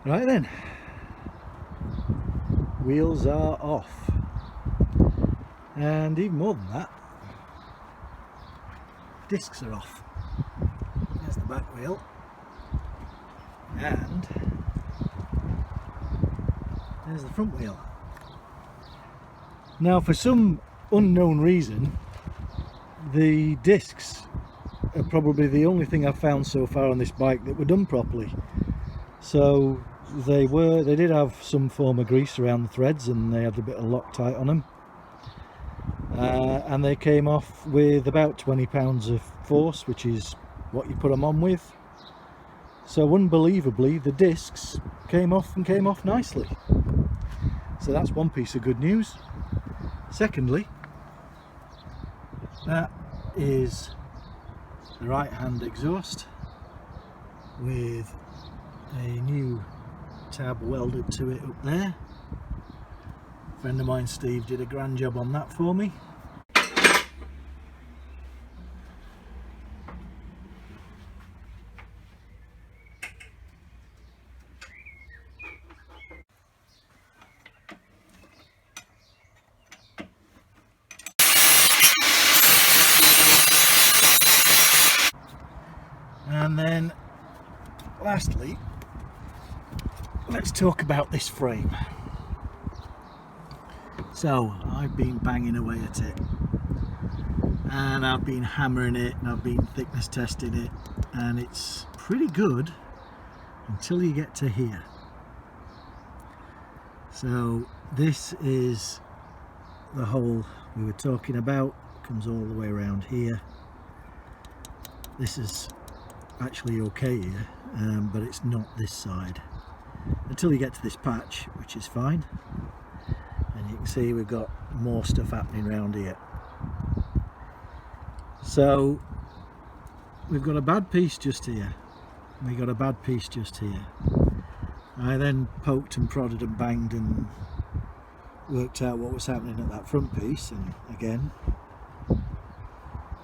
Right then, wheels are off, and even more than that, discs are off. There's the back wheel, and there's the front wheel. Now, for some unknown reason, the discs are probably the only thing I've found so far on this bike that were done properly. So they did have some form of grease around the threads, and they had a bit of Loctite on them, and they came off with about 20 pounds of force, which is what you put them on with. So unbelievably, the discs came off, and came off nicely. So that's one piece of good news. Secondly, that is the right hand exhaust with a new tab welded to it up there. A friend of mine, Steve, did a grand job on that for me. And then lastly, let's talk about this frame. So I've been banging away at it, and I've been hammering it, and I've been thickness testing it, and it's pretty good until you get to here. So this is the hole we were talking about, comes all the way around here. This is actually okay here, but it's not this side until you get to this patch, which is fine. And you can see we've got more stuff happening around here. So we've got a bad piece just here, and we got a bad piece just here. I then poked and prodded and banged and worked out what was happening at that front piece, and again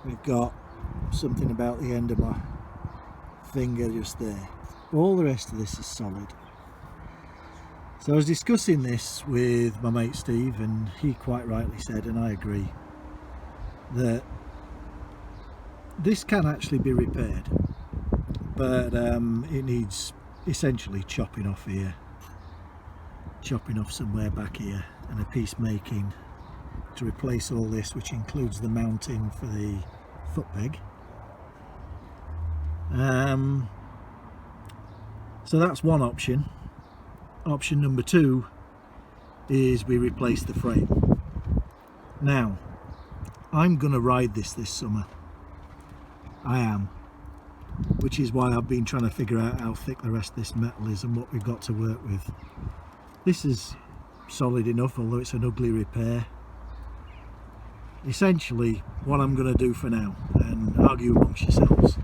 we've got something about the end of my finger just there. All the rest of this is solid. So I was discussing this with my mate Steve, and he quite rightly said, and I agree, that this can actually be repaired, but it needs essentially chopping off here, chopping off somewhere back here, and a piece making to replace all this, which includes the mounting for the foot peg. So that's one option. Option number two is we replace the frame. Now, I'm gonna ride this summer. I am, which is why I've been trying to figure out how thick the rest of this metal is and what we've got to work with. This is solid enough, although it's an ugly repair. Essentially, what I'm going to do for now, and argue amongst yourselves,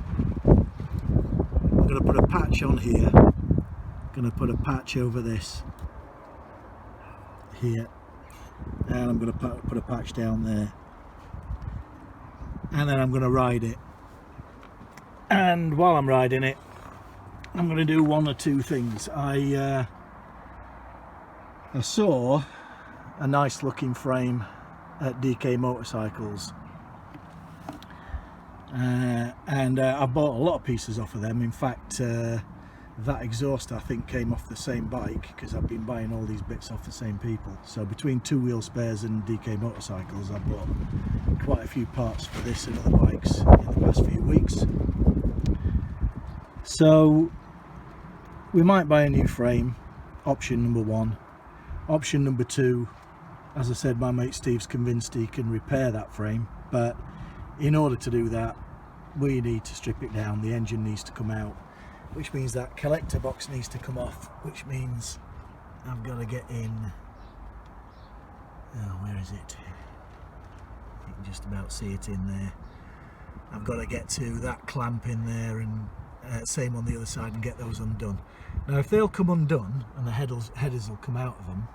I'm going to put a patch on here, going to put a patch over this here, and I'm going to put a patch down there, and then I'm going to ride it. And while I'm riding it, I'm going to do one or two things. I saw a nice looking frame at DK Motorcycles, and I bought a lot of pieces off of them. In fact, that exhaust I think came off the same bike, because I've been buying all these bits off the same people. So between Two Wheel Spares and DK Motorcycles, I bought quite a few parts for this and other bikes in the past few weeks. So we might buy a new frame, option number one. Option number two, as I said, my mate Steve's convinced he can repair that frame, but in order to do that we need to strip it down. The engine needs to come out, which means that collector box needs to come off, which means I've got to get in, oh, where is it? You can just about see it in there. I've got to get to that clamp in there, and same on the other side, and get those undone. Now if they'll come undone and the headers will come out of them,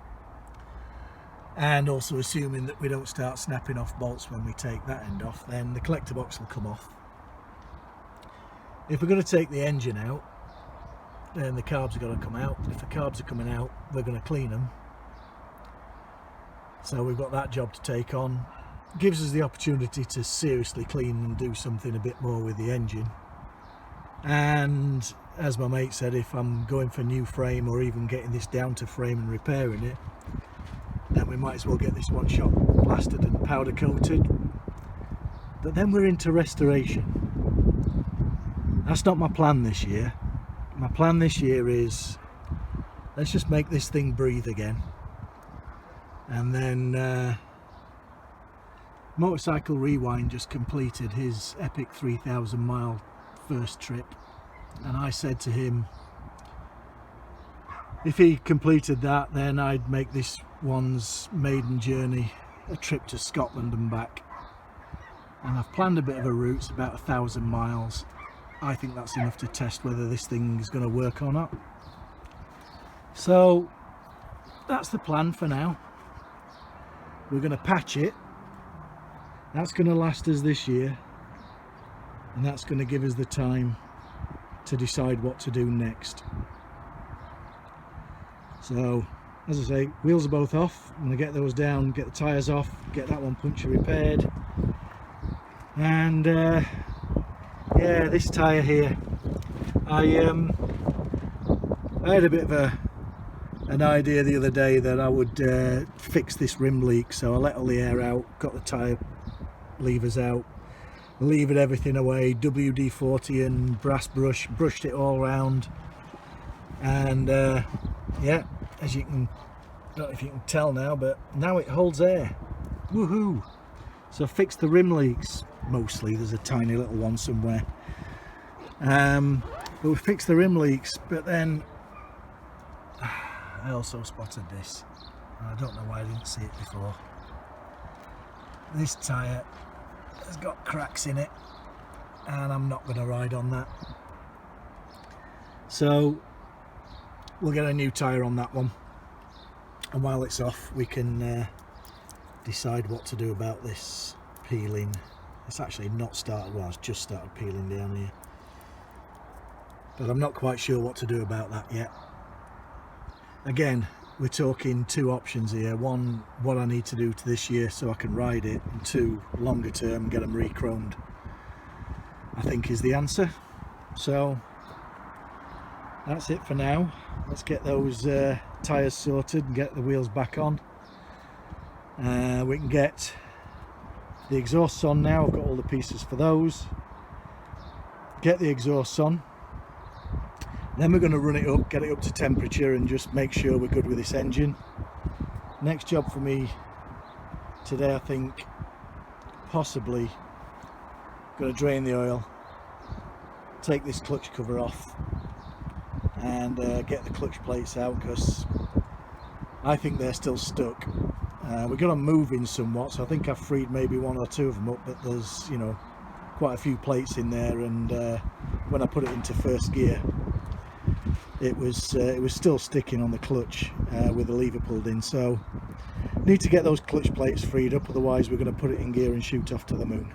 and also assuming that we don't start snapping off bolts when we take that end off, then the collector box will come off. If we're going to take the engine out, then the carbs are going to come out. If the carbs are coming out, we're going to clean them. So we've got that job to take on. Gives us the opportunity to seriously clean and do something a bit more with the engine. And as my mate said, if I'm going for new frame or even getting this down to frame and repairing it, then we might as well get this one shot blasted and powder coated. But then we're into restoration. That's not my plan this year. My plan this year is, let's just make this thing breathe again. And then Motorcycle Rewind just completed his epic 3,000 mile first trip, and I said to him, if he completed that, then I'd make this one's maiden journey a trip to Scotland and back. And I've planned a bit of a route. It's about 1,000 miles. I think that's enough to test whether this thing is going to work or not. So that's the plan for now. We're going to patch it. That's going to last us this year, and that's going to give us the time to decide what to do next. So, as I say, wheels are both off. I'm going to get those down, get the tyres off, get that one puncture repaired, and yeah, this tyre here, I had a bit of an idea the other day that I would fix this rim leak, so I let all the air out, got the tyre levers out, levered everything away, WD-40 and brass brush, brushed it all around, and yeah, as you can, I don't know if you can tell now, but now it holds air. Woohoo! So I fixed the rim leaks, mostly, there's a tiny little one somewhere, but we fixed the rim leaks. But then I also spotted this, and I don't know why I didn't see it before. This tyre has got cracks in it, and I'm not going to ride on that. So we'll get a new tyre on that one, and while it's off we can decide what to do about this peeling. It's actually not started, well, it's just started peeling down here, but I'm not quite sure what to do about that yet. Again, we're talking two options here. One, what I need to do to this year so I can ride it, and two, longer term, get them re-chromed, I think is the answer. So that's it for now. Let's get those tyres sorted and get the wheels back on. We can get the exhausts on now. I've got all the pieces for those. Get the exhausts on. Then we're going to run it up, get it up to temperature, and just make sure we're good with this engine. Next job for me today, I think, possibly going to drain the oil, take this clutch cover off, and get the clutch plates out, because I think they're still stuck. We're going to move in somewhat, so I think I've freed maybe one or two of them up, but there's, you know, quite a few plates in there, and when I put it into first gear, it was still sticking on the clutch with the lever pulled in. So need to get those clutch plates freed up, otherwise we're going to put it in gear and shoot off to the moon.